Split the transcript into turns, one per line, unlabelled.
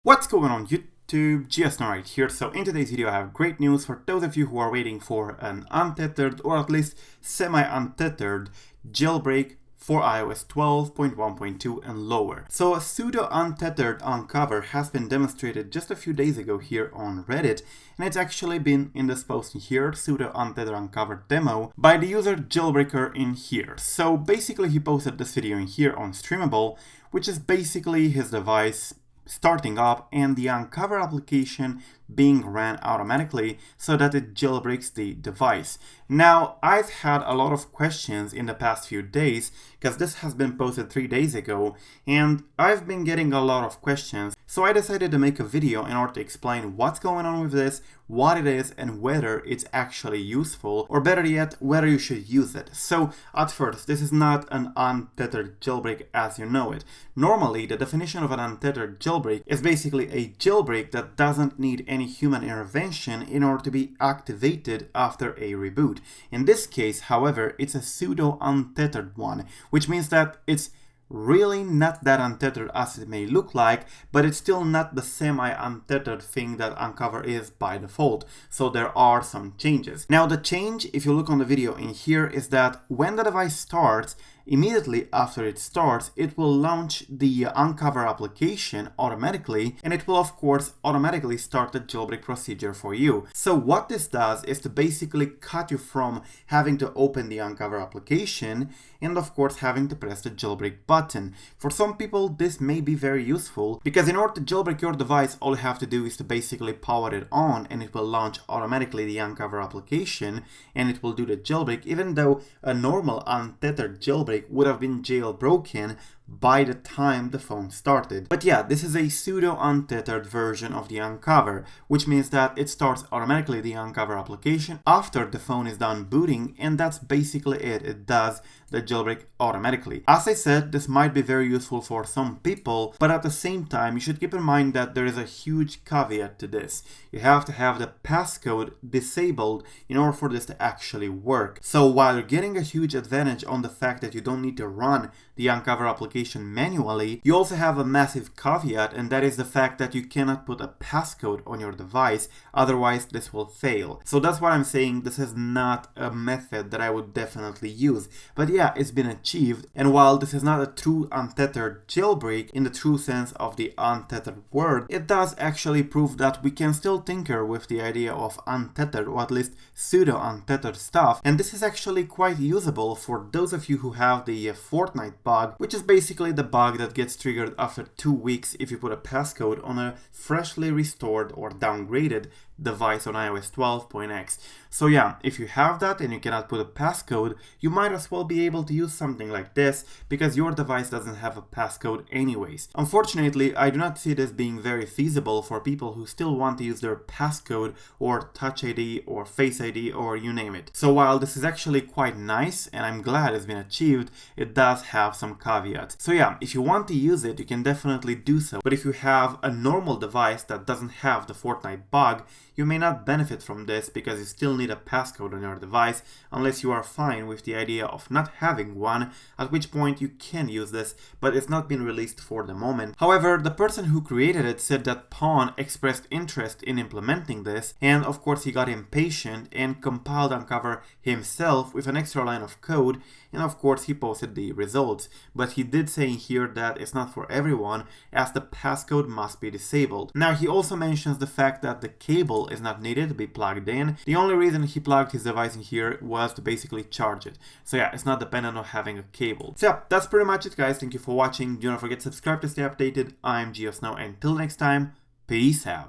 What's going on YouTube? GeoSnow right here. So in today's video I have great news for those of you who are waiting for an untethered or at least semi-untethered jailbreak for iOS 12.1.2 and lower. So a pseudo untethered Unc0ver has been demonstrated just a few days ago here on Reddit, and it's actually been in this post here, pseudo untethered Unc0ver demo, by the user Jailbreaker in here. So basically he posted this video in here on Streamable, which is basically his device starting up and the Unc0ver application being ran automatically so that it jailbreaks the device. Now, I've had a lot of questions in the past few days because this has been posted 3 days ago and I've been getting a lot of questions. So I decided to make a video in order to explain what's going on with this, what it is, and whether it's actually useful, or better yet, whether you should use it. So at first, this is not an untethered jailbreak as you know it. Normally, the definition of an untethered jailbreak is basically a jailbreak that doesn't need any human intervention in order to be activated after a reboot. In this case, however, it's a pseudo untethered one, which means that it's really not that untethered as it may look like, but it's still not the semi-untethered thing that Unc0ver is by default, so there are some changes. Now the change, if you look on the video in here, is that when the device starts, immediately after it starts, it will launch the Unc0ver application automatically, and it will of course automatically start the jailbreak procedure for you. So what this does is to basically cut you from having to open the Unc0ver application and of course having to press the jailbreak button. For some people this may be very useful because in order to jailbreak your device, all you have to do is to basically power it on and it will launch automatically the Unc0ver application and it will do the jailbreak, even though a normal untethered jailbreak would have been jailbroken by the time the phone started. But yeah, this is a pseudo untethered version of the Unc0ver, which means that it starts automatically the Unc0ver application after the phone is done booting, and that's basically it. It does the jailbreak automatically. As I said, this might be very useful for some people, but at the same time you should keep in mind that there is a huge caveat to this. You have to have the passcode disabled in order for this to actually work. So while you're getting a huge advantage on the fact that you don't need to run the Unc0ver application manually, you also have a massive caveat, and that is the fact that you cannot put a passcode on your device, otherwise this will fail. So that's why I'm saying this is not a method that I would definitely use. But yeah, it's been achieved, and while this is not a true untethered jailbreak in the true sense of the untethered word, it does actually prove that we can still tinker with the idea of untethered or at least pseudo untethered stuff, and this is actually quite usable for those of you who have the fortnight bug, which is basically the bug that gets triggered after 2 weeks if you put a passcode on a freshly restored or downgraded device on iOS 12.x. So yeah, if you have that and you cannot put a passcode, you might as well be able to use something like this because your device doesn't have a passcode anyways. Unfortunately, I do not see this being very feasible for people who still want to use their passcode or Touch ID or Face ID or you name it. So while this is actually quite nice and I'm glad it's been achieved, it does have some caveats. So yeah, if you want to use it, you can definitely do so. But if you have a normal device that doesn't have the fortnight bug, you may not benefit from this because you still need a passcode on your device unless you are fine with the idea of not having one, at which point you can use this, but it's not been released for the moment. However, the person who created it said that Pawn expressed interest in implementing this, and of course he got impatient and compiled Unc0ver himself with an extra line of code, and of course he posted the results. But he did say here that it's not for everyone as the passcode must be disabled. Now he also mentions the fact that the cable is not needed to be plugged in. The only reason he plugged his device in here was to basically charge it. So yeah, it's not dependent on having a cable. So yeah, that's pretty much it guys. Thank you for watching. Do not forget to subscribe to stay updated. I'm GeoSnow, and until next time, peace out.